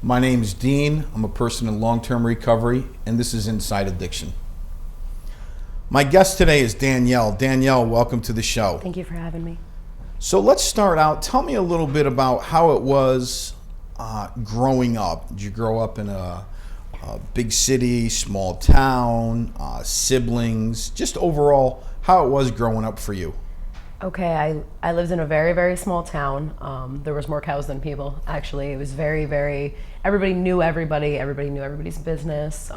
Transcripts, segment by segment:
My name is Dean. I'm a person in long-term recovery, and this is Inside Addiction. My guest today is Danielle. Danielle, welcome to the show. Thank you for having me. So let's start out. Tell me a little bit about how it was growing up. Did you grow up in a big city, small town, siblings? Just overall, how it was growing up for you. Okay, I lived in a very, very small town. There was more cows than people, actually. It was very, everybody knew everybody. Everybody knew everybody's business.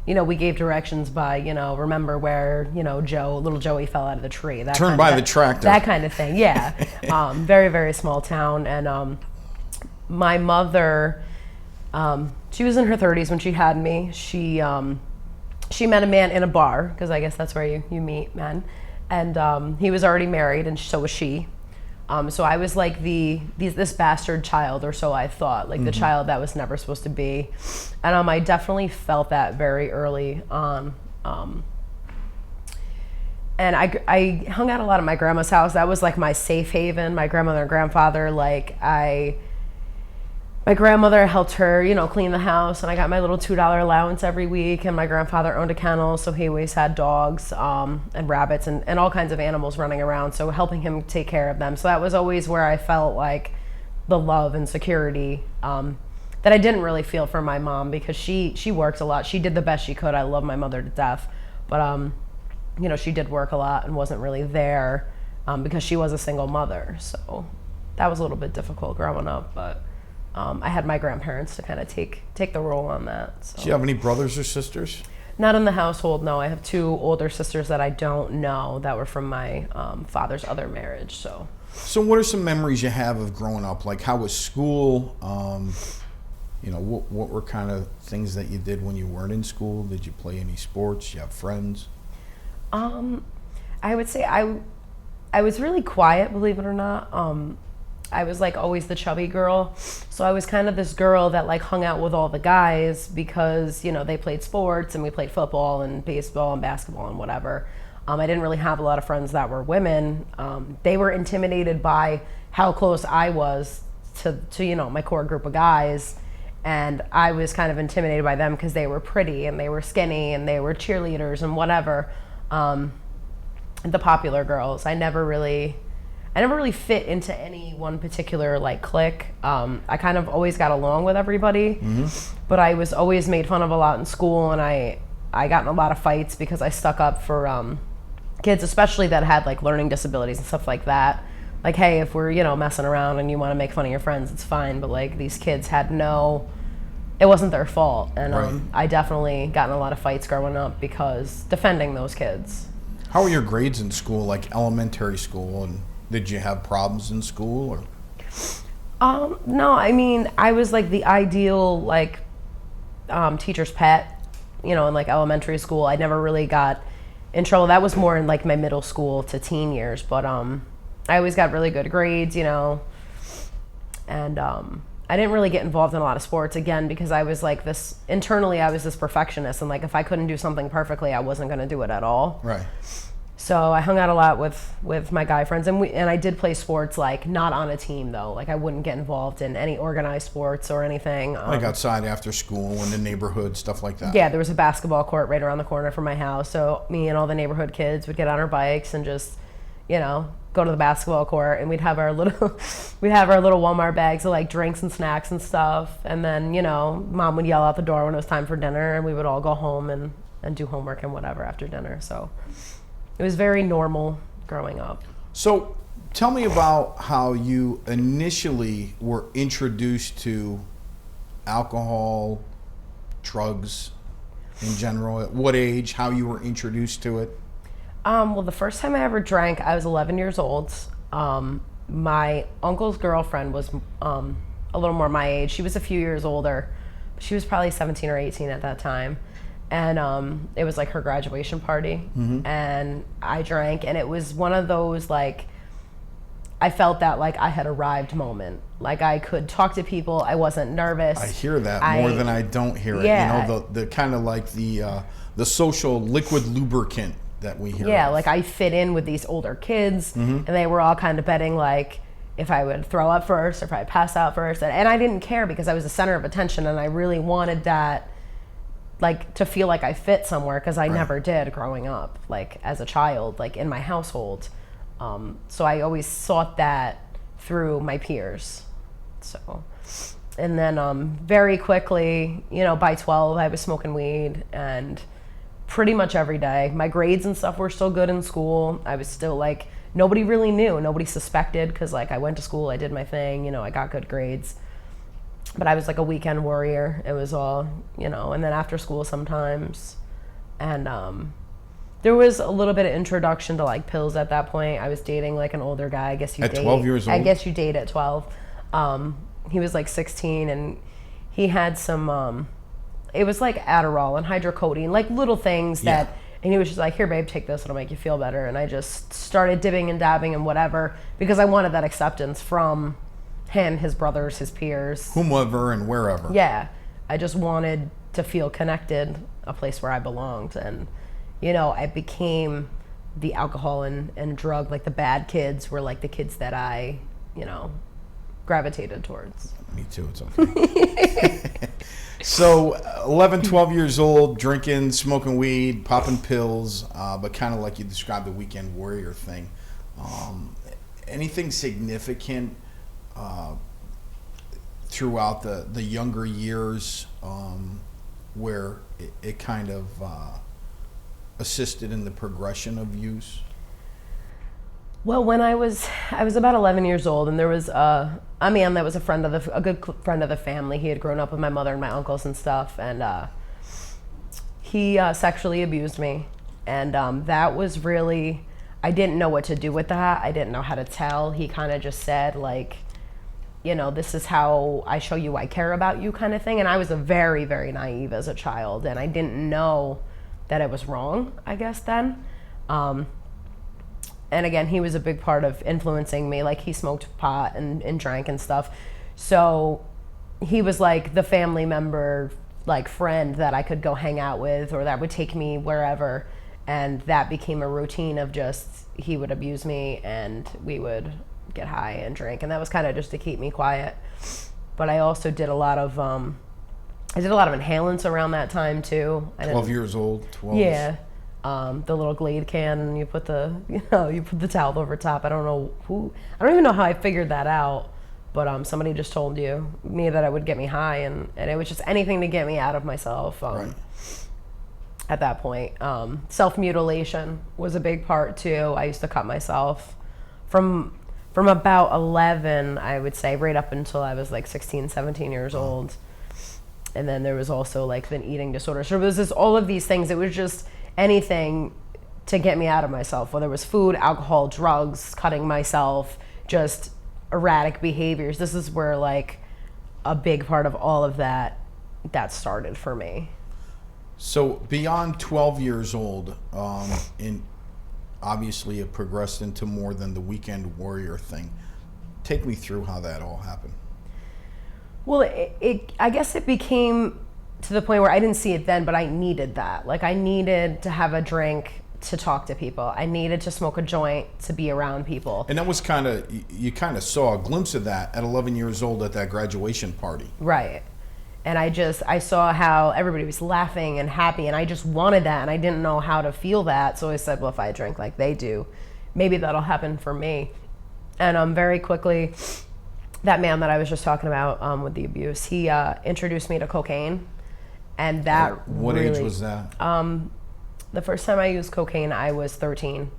We gave directions by, remember where, little Joey fell out of the tree. Turn by the tractor. That kind of thing, yeah. Very, very small town. And my mother, she was in her 30s when she had me. She met a man in a bar, because I guess that's where you meet men. And he was already married, and so was she. So I was like this bastard child, or so I thought, like the child that was never supposed to be. And I definitely felt that very early on. And I hung out a lot at my grandma's house. That was like my safe haven. My grandmother and grandfather, my grandmother helped her, clean the house, and I got my little $2 allowance every week, and my grandfather owned a kennel, so he always had dogs and rabbits and all kinds of animals running around, so helping him take care of them. So that was always where I felt like the love and security that I didn't really feel from my mom, because she worked a lot. She did the best she could. I love my mother to death, but she did work a lot and wasn't really there because she was a single mother, so that was a little bit difficult growing up, but I had my grandparents to kind of take the role on that. So. Do you have any brothers or sisters? Not in the household, no. I have 2 older sisters that I don't know that were from my father's other marriage. So what are some memories you have of growing up? Like, how was school? What were kind of things that you did when you weren't in school? Did you play any sports? Did you have friends? I would say I was really quiet, believe it or not. I was like always the chubby girl, so I was kind of this girl that like hung out with all the guys because they played sports and we played football and baseball and basketball and whatever. I didn't really have a lot of friends that were women. They were intimidated by how close I was to my core group of guys, and I was kind of intimidated by them because they were pretty and they were skinny and they were cheerleaders and whatever. The popular girls. I never really fit into any one particular like clique. I kind of always got along with everybody, but I was always made fun of a lot in school, and I got in a lot of fights because I stuck up for kids, especially that had like learning disabilities and stuff like that. Like, hey, if we're messing around and you want to make fun of your friends, it's fine, but like these kids it wasn't their fault, and right. I definitely got in a lot of fights growing up because defending those kids. How were your grades in school, like elementary school, and did you have problems in school? Or? No, I mean, I was like the ideal teacher's pet, in like elementary school. I never really got in trouble. That was more in like my middle school to teen years, but I always got really good grades, and I didn't really get involved in a lot of sports, again, because I was like this, internally I was this perfectionist, and like if I couldn't do something perfectly, I wasn't going to do it at all. Right. So I hung out a lot with my guy friends, and I did play sports, like not on a team though. Like I wouldn't get involved in any organized sports or anything. Like outside after school, in the neighborhood, stuff like that. Yeah, there was a basketball court right around the corner from my house. So me and all the neighborhood kids would get on our bikes and just, go to the basketball court, and we'd have our little Walmart bags of like drinks and snacks and stuff. And then, mom would yell out the door when it was time for dinner, and we would all go home and do homework and whatever after dinner. So it was very normal growing up. So tell me about how you initially were introduced to alcohol, drugs in general. At what age, how you were introduced to it? Well, the first time I ever drank, I was 11 years old. My uncle's girlfriend was a little more my age. She was a few years older. She was probably 17 or 18 at that time. And it was like her graduation party, and I drank, and it was one of those like, I felt that like I had arrived moment. Like I could talk to people, I wasn't nervous. I hear that more than I don't hear it. Yeah. The kind of like the social liquid lubricant that we hear. Yeah, of. like I fit in with these older kids, and they were all kind of betting like, if I would throw up first or if I pass out first. And I didn't care because I was the center of attention, and I really wanted that, like, to feel like I fit somewhere, because I never did growing up, like, as a child, like, in my household. So I always sought that through my peers. So, and then very quickly, you know, by 12, I was smoking weed, and pretty much every day. My grades and stuff were still good in school. I was still, like, nobody really knew. Nobody suspected, because, like, I went to school, I did my thing, you know, I got good grades. But I was like a weekend warrior. It was all, you know, and then after school sometimes. And there was a little bit of introduction to, like, pills at that point. I was dating, like, an older guy. I guess you date. At 12 years old? I guess you date at 12. He was, like, 16, and he had some, it was like Adderall and hydrocodone, like little things that, and he was just like, here, babe, take this, it'll make you feel better. And I just started dipping and dabbing and whatever, because I wanted that acceptance from him, his brothers, his peers. Whomever and wherever. Yeah. I just wanted to feel connected, a place where I belonged. And, you know, I became the alcohol and drug, like the bad kids were like the kids that I, you know, gravitated towards. Me too, it's okay. So 11, 12 years old, drinking, smoking weed, popping pills, but kind of like you described, the weekend warrior thing. Anything significant throughout the younger years where it kind of assisted in the progression of use? Well, when I was about 11 years old, and there was a man that was a good friend of the family. He had grown up with my mother and my uncles and stuff, and he sexually abused me, and that was really, I didn't know what to do with that. I didn't know how to tell. He kind of just said, like, you know, this is how I show you I care about you, kind of thing. And I was a very, very naive as a child, and I didn't know that it was wrong, I guess, then. And again, he was a big part of influencing me. Like, he smoked pot and drank and stuff. So he was like the family member, like, friend that I could go hang out with, or that would take me wherever. And that became a routine of just, he would abuse me and we would get high and drink. And that was kind of just to keep me quiet. But I also did a lot of, inhalants around that time too. 12 years old, 12. Yeah. The little Glade can, and you put the towel over top. I don't even know how I figured that out, but somebody just told me that it would get me high, and it was just anything to get me out of myself. Right. At that point, self-mutilation was a big part too. I used to cut myself from about 11, I would say, right up until I was like 16, 17 years old. And then there was also like an eating disorder. So it was just all of these things. It was just anything to get me out of myself, whether it was food, alcohol, drugs, cutting myself, just erratic behaviors. This is where, like, a big part of all of that started for me. So beyond 12 years old, and obviously it progressed into more than the weekend warrior thing. Take me through how that all happened. Well, I guess it became to the point where I didn't see it then, but I needed that. Like, I needed to have a drink to talk to people. I needed to smoke a joint to be around people. And that was you kind of saw a glimpse of that at 11 years old at that graduation party. Right. And I saw how everybody was laughing and happy, and I just wanted that, and I didn't know how to feel that. So I said, well, if I drink like they do, maybe that'll happen for me. And very quickly, that man that I was just talking about with the abuse, he introduced me to cocaine. And that What really, age was that? The first time I used cocaine, I was 13.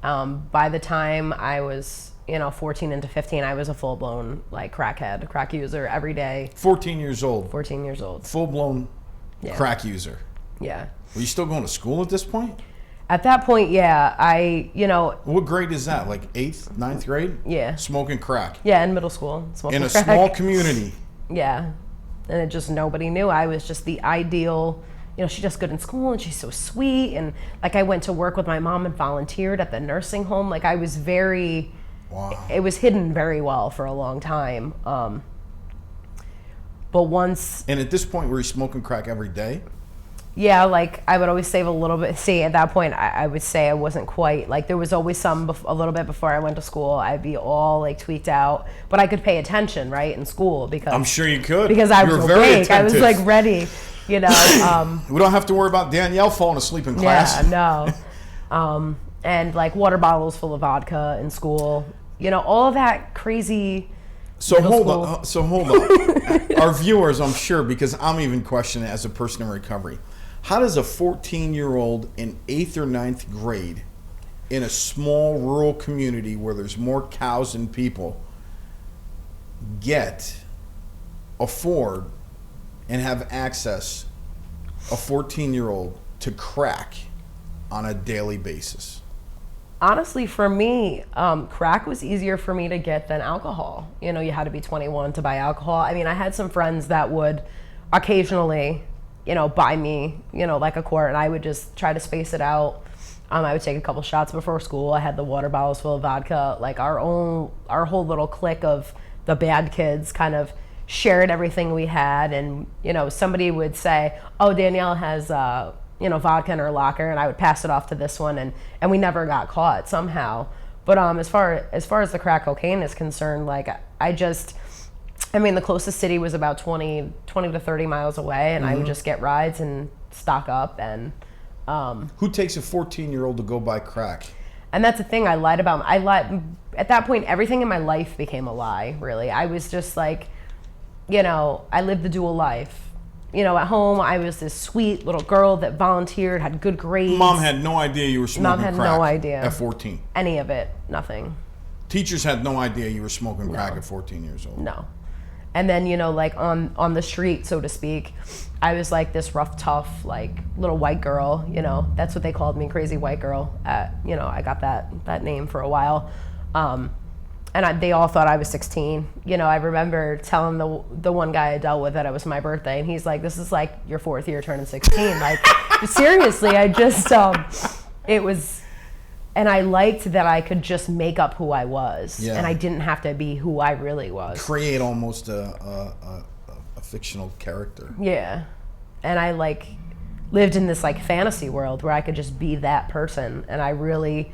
By the time I was, 14 into 15, I was a full-blown, like, crack user every day. 14 years old. 14 years old. Full-blown crack user. Yeah. Were you still going to school at this point? At that point, yeah. What grade is that? Like 8th, 9th grade? Yeah. Smoking crack. Yeah, in middle school. Smoking in a crack. small community. Yeah. And it just, nobody knew. I was just the ideal, she's just good in school and she's so sweet. And like, I went to work with my mom and volunteered at the nursing home. Like, I was Wow. It was hidden very well for a long time. But once. And at this point, were you smoking crack every day? Yeah, like I would always save a little bit. See, at that point, I would say I wasn't quite like there was always a little bit before I went to school. I'd be all like tweaked out, but I could pay attention right in school because I'm sure you could because I was very awake. I was attentive. like ready, you know. We don't have to worry about Danielle falling asleep in class. Yeah, no. And like water bottles full of vodka in school, you know, all of that crazy. So hold on. Our viewers, I'm sure, because I'm even questioning it as a person in recovery. How does a 14-year-old in 8th or 9th grade in a small rural community where there's more cows than people afford, and have access a 14-year-old to crack on a daily basis? Honestly, for me, crack was easier for me to get than alcohol. You know, you had to be 21 to buy alcohol. I mean, I had some friends that would occasionally, you know, buy me, you know, like a quart, and I would just try to space it out. I would take a couple shots before school. I had the water bottles full of vodka. Like our whole little clique of the bad kids kind of shared everything we had. And, you know, somebody would say, oh, Danielle has, you know, vodka in her locker, and I would pass it off to this one, and we never got caught somehow. But as far as the crack cocaine is concerned, like I mean, the closest city was about 20 to 30 miles away, and I would just get rides and stock up. And who takes a 14-year-old to go buy crack? And that's the thing I lied about. At that point, everything in my life became a lie, really. I was just like, you know, I lived the dual life. You know, at home, I was this sweet little girl that volunteered, had good grades. Mom had no idea you were smoking crack. Mom had no idea. At 14. Any of it, nothing. Teachers had no idea you were smoking crack at 14 years old. No. And then, you know, like on the street, so to speak, I was like this rough, tough, like little white girl. You know, that's what they called me, crazy white girl. You know, I got that name for a while. And they all thought I was 16. You know, I remember telling the one guy I dealt with that it was my birthday, and he's like, "This is like your 4th year turning 16." Like, seriously, I just it was, and I liked that I could just make up who I was, and I didn't have to be who I really was. Create almost a fictional character. Yeah, and I like lived in this like fantasy world where I could just be that person, and I really,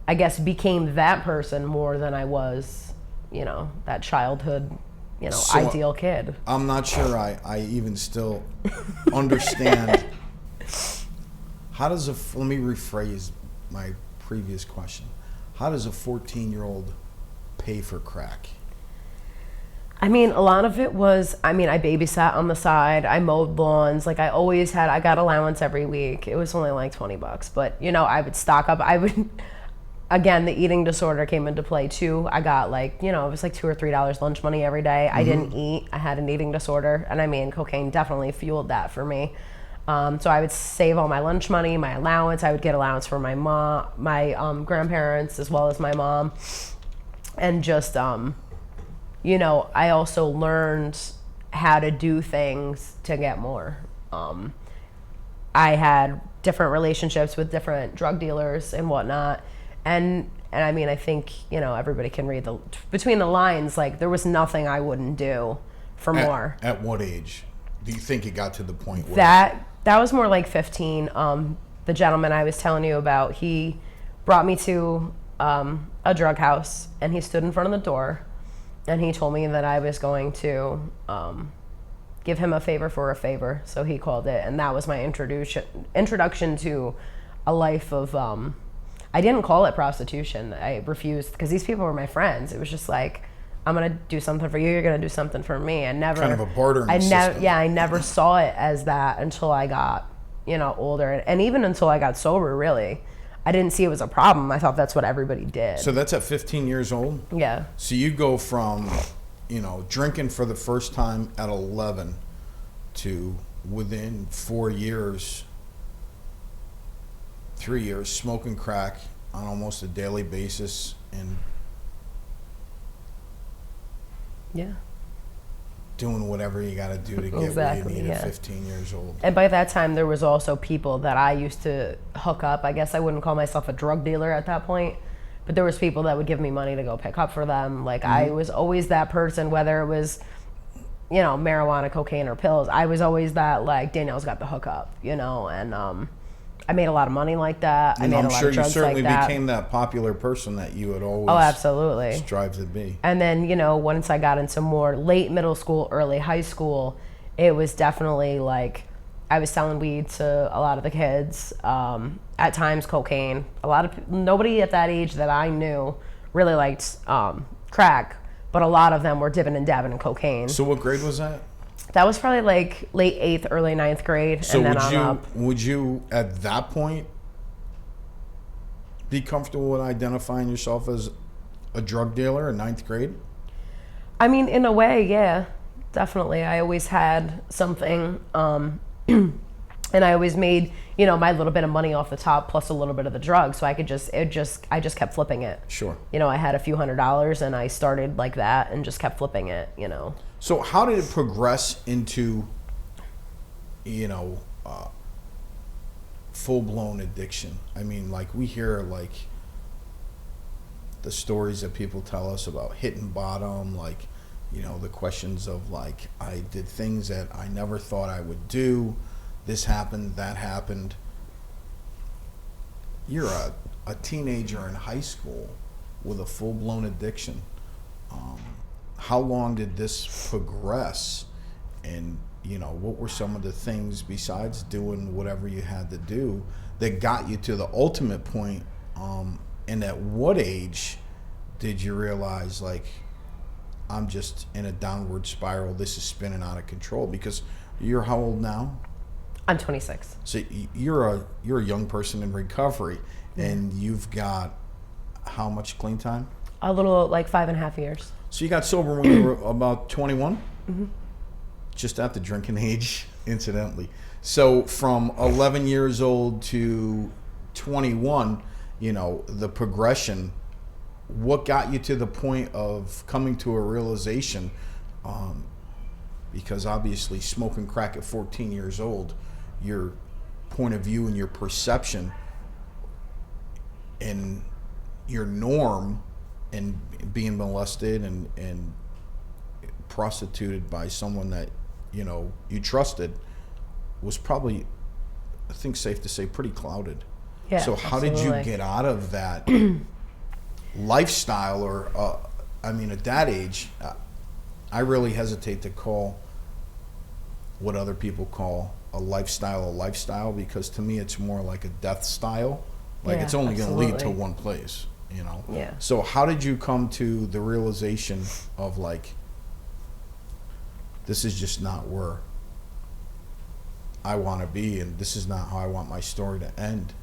I guess, became that person more than I was, you know, that childhood, you know, ideal kid. I'm not sure I even still understand. Let me rephrase my previous question. How does a 14-year-old pay for crack? I mean, a lot of it was, I babysat on the side. I mowed lawns. Like I got allowance every week. It was only like $20, but you know, I would stock up. Again, the eating disorder came into play too. I got like, you know, it was like $2 or $3 lunch money every day. I didn't eat. I had an eating disorder. And I mean, cocaine definitely fueled that for me. So I would save all my lunch money, my allowance. I would get allowance for my mom, my grandparents, as well as my mom. And just, you know, I also learned how to do things to get more. I had different relationships with different drug dealers and whatnot. And I mean, I think, you know, everybody can read between the lines, like there was nothing I wouldn't do for more. At what age do you think it got to the point where? That was more like 15. The gentleman I was telling you about, he brought me to a drug house, and he stood in front of the door, and he told me that I was going to give him a favor for a favor, so he called it, and that was my introduction to a life of I didn't call it prostitution. I refused, because these people were my friends. It was just like, I'm gonna do something for you, you're gonna do something for me. I never kind of a bartering system. Yeah, I never saw it as that until I got, you know, older, and even until I got sober. Really, I didn't see it was a problem. I thought that's what everybody did. So that's at 15 years old? Yeah. So you go from, you know, drinking for the first time at 11 to within 3 years, smoking crack on almost a daily basis, and doing whatever you got to do to get where you need at 15 years old. And by that time, there was also people that I used to hook up. I guess I wouldn't call myself a drug dealer at that point, but there was people that would give me money to go pick up for them. Like I was always that person, whether it was, marijuana, cocaine, or pills. I was always that, like, Danielle's got the hookup, and I made a lot of money like that. I And made I'm a lot sure of you drugs certainly like that. became that popular person that you had always Oh, absolutely. strived to be. And then, once I got into more late middle school, early high school, it was definitely like I was selling weed to a lot of the kids. At times, cocaine. Nobody at that age that I knew really liked crack, but a lot of them were dipping and dabbing in cocaine. So what grade was that? That was probably like late 8th, early 9th grade, So and then on up. would you at that point be comfortable with identifying yourself as a drug dealer in 9th grade? I mean, in a way, yeah, definitely. I always had something, and I always made, my little bit of money off the top plus a little bit of the drug, so I just kept flipping it. Sure. I had a few $100s, and I started like that and just kept flipping it. So how did it progress into, full-blown addiction? I mean, like, we hear, like, the stories that people tell us about hitting bottom, like, the questions of, like, I did things that I never thought I would do. This happened, that happened. You're a teenager in high school with a full-blown addiction. How long did this progress? And, what were some of the things besides doing whatever you had to do that got you to the ultimate point? And at what age did you realize, like, I'm just in a downward spiral, this is spinning out of control? Because you're how old now? I'm 26. So you're a young person in recovery, and you've got how much clean time? A little, like 5.5 years. So you got sober when you were about 21? Mm-hmm. Just at the drinking age, incidentally. So from 11 years old to 21, the progression, what got you to the point of coming to a realization? Because obviously smoking crack at 14 years old, your point of view and your perception and your norm and being molested and prostituted by someone that you trusted was probably, I think safe to say, pretty clouded. Yeah, so how absolutely. did you get out of that lifestyle? Or at that age, I really hesitate to call what other people call a lifestyle, because to me it's more like a death style. Like, it's only going to lead to one place. Yeah. So how did you come to the realization of, like, this is just not where I want to be, and this is not how I want my story to end?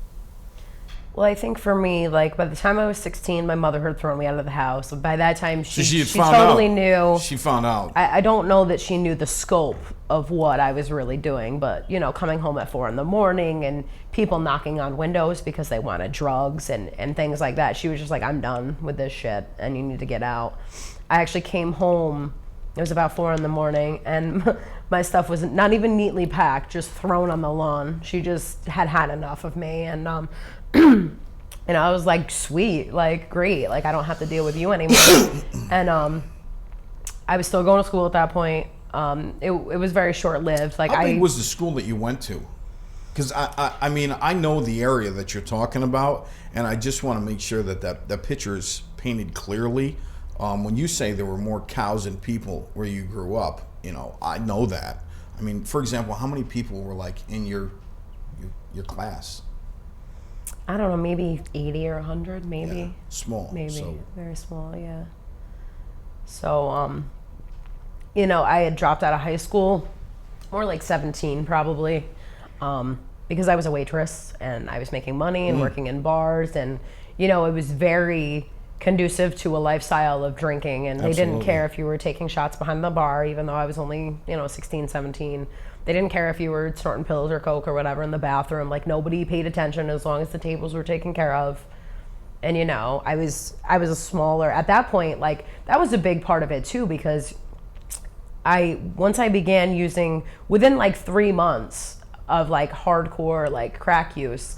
Well, I think for me, like, by the time I was 16, my mother had thrown me out of the house. By that time, she totally knew. She found out. I don't know that she knew the scope of what I was really doing, but, coming home at 4 a.m. and people knocking on windows because they wanted drugs and things like that. She was just like, I'm done with this shit, and you need to get out. I actually came home. It was about 4 a.m, and my stuff was not even neatly packed, just thrown on the lawn. She just had enough of me, and I was like, sweet, like, great, like, I don't have to deal with you anymore. And I was still going to school at that point. It was very short-lived. Like, how big was the school that you went to? Because I know the area that you're talking about, and I just want to make sure that picture is painted clearly. When you say there were more cows than people where you grew up, I know that. I mean, for example, how many people were, like, in your class? I don't know, maybe 80 or 100, maybe. Yeah, small. Maybe, so. Very small, yeah. So, I had dropped out of high school, more like 17 probably, because I was a waitress and I was making money and working in bars, and, it was very conducive to a lifestyle of drinking, and they didn't care if you were taking shots behind the bar, even though I was only 16, 17. They didn't care if you were snorting pills or coke or whatever in the bathroom. Like, nobody paid attention as long as the tables were taken care of. And I was a smaller, at that point, like, that was a big part of it too, because once I began using, within like 3 months of like hardcore like crack use,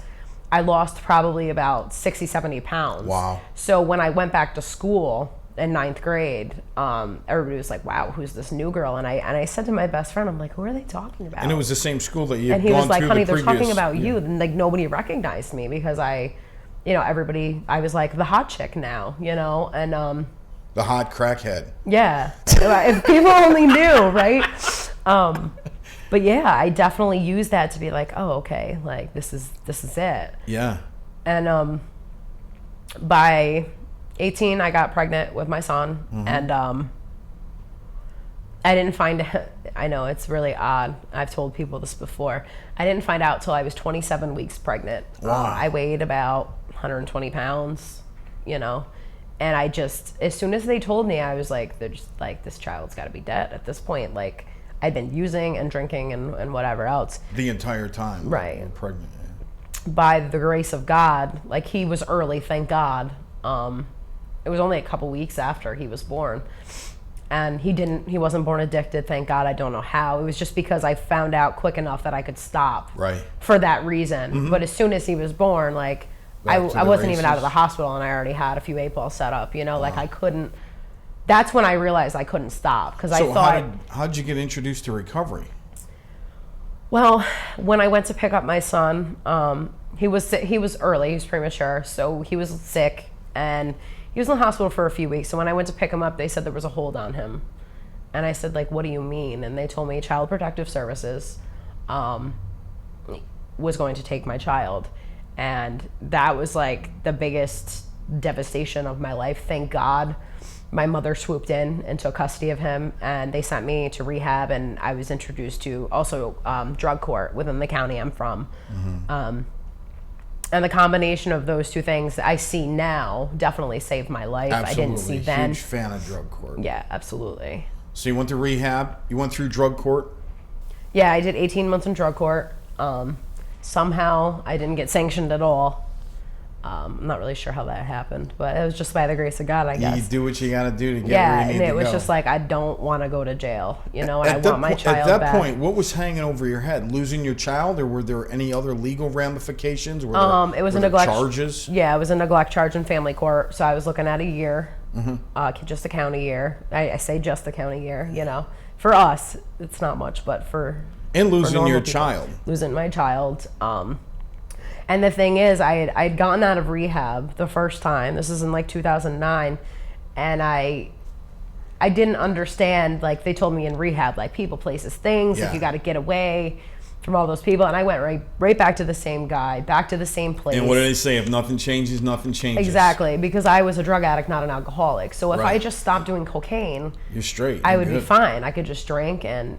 I lost probably about 60, 70 pounds. Wow. So when I went back to school, in ninth grade, everybody was like, "Wow, who's this new girl?" And I said to my best friend, "I'm like, who are they talking about?" And it was the same school that you had And he gone was like, through "Honey, the they're previous, talking about you." And like nobody recognized me because everybody, I was like the hot chick now, and the hot crackhead. yeah, if people only knew, right? But yeah, I definitely used that to be like, oh, okay, like this is it. Yeah. And by 18, I got pregnant with my son, and I didn't find. I know it's really odd. I've told people this before. I didn't find out till I was 27 weeks pregnant. Wow. I weighed about 120 pounds, and I just, as soon as they told me, I was like, they're just like, this child's got to be dead at this point. Like, I'd been using and drinking and whatever else. The entire time. Right. You were pregnant. Yeah. By the grace of God, like he was early, thank God. It was only a couple weeks after he was born. And he wasn't born addicted, thank God. I don't know how. It was just because I found out quick enough that I could stop. Right. For that reason. But as soon as he was born, like, I wasn't even out of the hospital and I already had a few 8-balls set up, like I couldn't. That's when I realized I couldn't stop because I thought. How did you get introduced to recovery? Well, when I went to pick up my son, he was early, he was premature, so he was sick and he was in the hospital for a few weeks. So when I went to pick him up, they said there was a hold on him. And I said, like, what do you mean? And they told me Child Protective Services was going to take my child. And that was like the biggest devastation of my life. Thank God my mother swooped in and took custody of him, and they sent me to rehab, and I was introduced to also drug court within the county I'm from. And the combination of those two things I see now definitely saved my life. Absolutely. I didn't see then. Huge fan of drug court. Yeah, absolutely. So you went to rehab, you went through drug court? Yeah, I did 18 months in drug court. Somehow I didn't get sanctioned at all. I'm not really sure how that happened, but it was just by the grace of God, I guess. You do what you got to do to get where you need to go. Yeah, and it was just like, I don't want to go to jail, and I want my child back. At that point, what was hanging over your head? Losing your child, or were there any other legal ramifications? It was a neglect charges. Yeah, it was a neglect charge in family court, so I was looking at a year, just a county year. I say just a county year, For us, it's not much, but for and losing your people, child, losing my child. And the thing is, I had gotten out of rehab the first time. This is in like 2009, and I didn't understand. Like they told me in rehab, like people, places, things. Yeah. Like you got to get away from all those people. And I went right back to the same guy, back to the same place. And what do they say? If nothing changes, nothing changes. Exactly, because I was a drug addict, not an alcoholic. So if Right. I just stopped doing cocaine, you're straight. I would be fine. I could just drink, and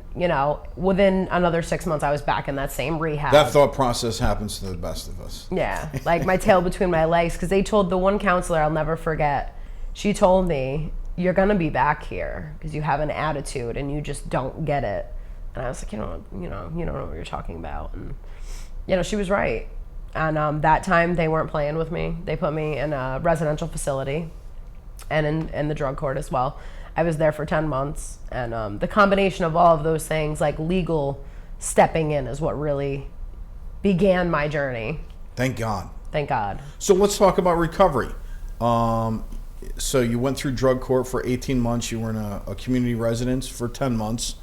within another 6 months, I was back in that same rehab. That thought process happens to the best of us. Yeah, like my tail between my legs, because they told the one counselor I'll never forget. She told me, "You're gonna be back here because you have an attitude and you just don't get it." And I was like, you don't know what you're talking about. And she was right. And that time they weren't playing with me. They put me in a residential facility and in the drug court as well. I was there for 10 months. And the combination of all of those things, like legal stepping in, is what really began my journey. Thank God. Thank God. So let's talk about recovery. So you went through drug court for 18 months. You were in a community residence for 10 months.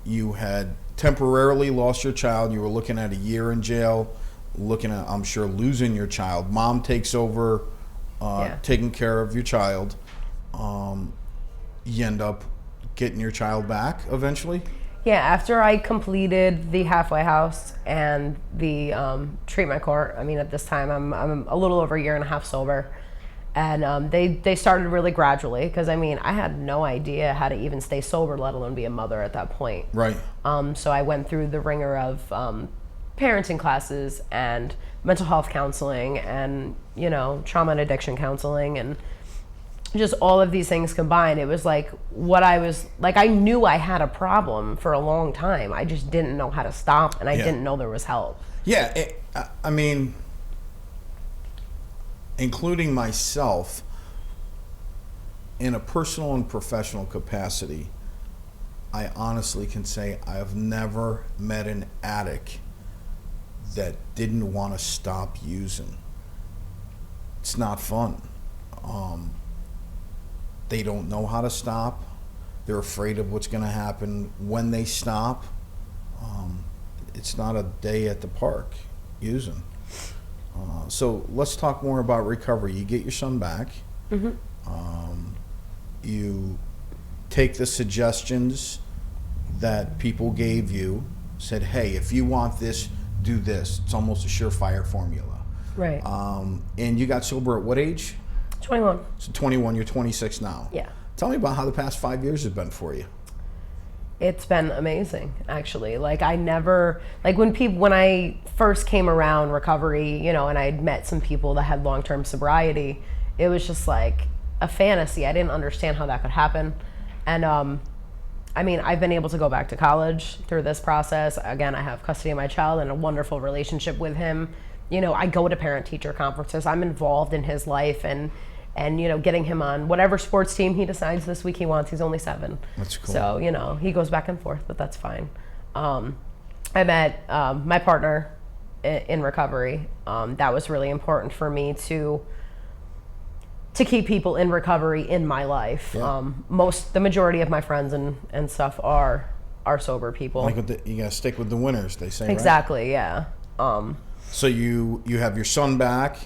You had temporarily lost your child. You were looking at a year in jail, looking at, I'm sure, losing your child. Mom takes over taking care of your child. You end up getting your child back eventually? Yeah, after I completed the halfway house and the treatment court, at this time I'm a little over a year and a half sober. And they started really gradually because, I had no idea how to even stay sober, let alone be a mother at that point. Right. So I went through the ringer of parenting classes and mental health counseling and, trauma and addiction counseling and just all of these things combined. It was like I knew I had a problem for a long time. I just didn't know how to stop, and I didn't know there was help. Yeah, including myself, in a personal and professional capacity, I honestly can say I have never met an addict that didn't want to stop using. It's not fun. they don't know how to stop. They're afraid of what's going to happen when they stop. It's not a day at the park using. So let's talk more about recovery. You get your son back. You take the suggestions that people gave you, said, hey, if you want this, do this. It's almost a surefire formula. Right. And you got sober at what age? 21. So 21, you're 26 now. Yeah. Tell me about how the past 5 years have been for you. It's been amazing, actually. Like when I first came around recovery, you know, and I'd met some people that had long-term sobriety, it was just like a fantasy. I didn't understand how that could happen. And I mean, I've been able to go back to college through this process. Again, I have custody of my child and a wonderful relationship with him. You know, I go to parent-teacher conferences. I'm involved in his life and you know, getting him on whatever sports team he decides this week he wants. He's only 7. That's cool. So, you know, he goes back and forth, but that's fine. I met my partner in recovery. That was really important for me to keep people in recovery in my life. Yeah. The majority of my friends and stuff are sober people. Like you gotta stick with the winners, they say. Exactly, right? Yeah. So you have your son back.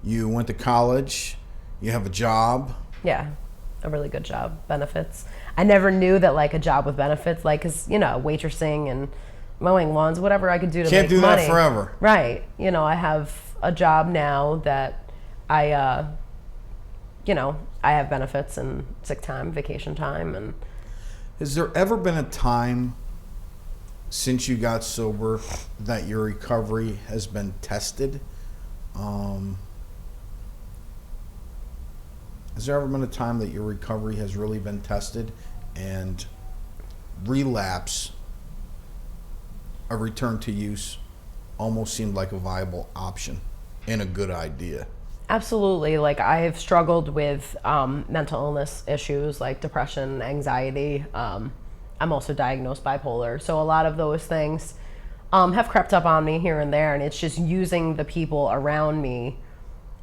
You went to college. You have a job. Yeah, a really good job. Benefits. I never knew that like a job with benefits, like, cause you know, waitressing and mowing lawns, whatever I could do to Can't make do money. that forever. Right. You know, I have a job now that I, you know, I have benefits and sick time, vacation time, and. Has there ever been a time since you got sober that your recovery has been tested? Has there ever been a time that your recovery has really been tested and relapse, a return to use, almost seemed like a viable option and a good idea? Absolutely. Like I've struggled with mental illness issues like depression, anxiety. I'm also diagnosed bipolar. So a lot of those things have crept up on me here and there. And it's just using the people around me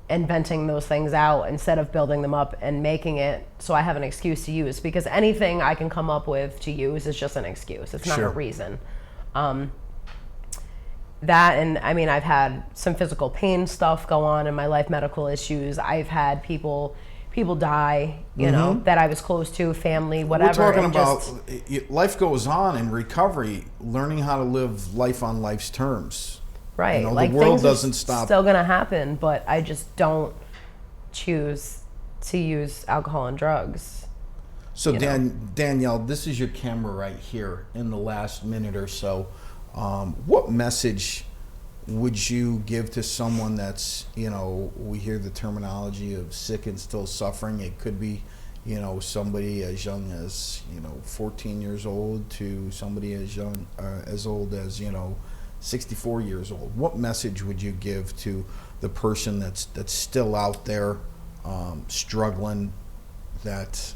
and venting those things out instead of building them up and making it so I have an excuse to use. Because anything I can come up with to use is just an excuse. It's not a reason. That, and I mean, I've had some physical pain stuff go on in my life, medical issues. I've had people die, you know, that I was close to, family, whatever. We're talking about life goes on in recovery, learning how to live life on life's terms. Right. You know, like the world things doesn't are stop. Still gonna happen, but I just don't choose to use alcohol and drugs. So Danielle, this is your camera right here. In the last minute or so, what message would you give to someone that's, you know, we hear the terminology of sick and still suffering. It could be, you know, somebody as young as, you know, 14 years old to somebody as young, as old as, you know, 64 years old. What message would you give to the person that's still out there struggling, that,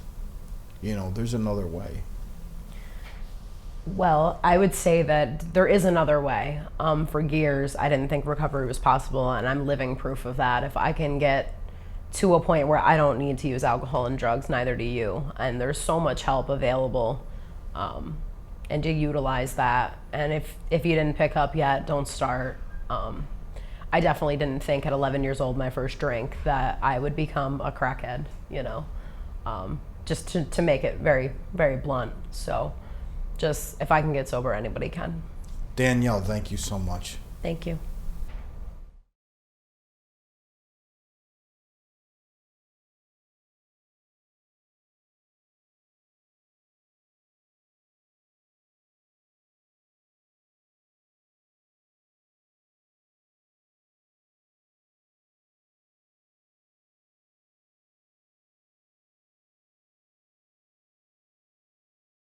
you know, there's another way? Well, I would say that there is another way. For years, I didn't think recovery was possible, and I'm living proof of that. If I can get to a point where I don't need to use alcohol and drugs, neither do you. And there's so much help available, and to utilize that. And if you didn't pick up yet, don't start. I definitely didn't think at 11 years old, my first drink, that I would become a crackhead, you know, just to make it very, very blunt. So just if I can get sober, anybody can. Danielle, thank you so much. Thank you.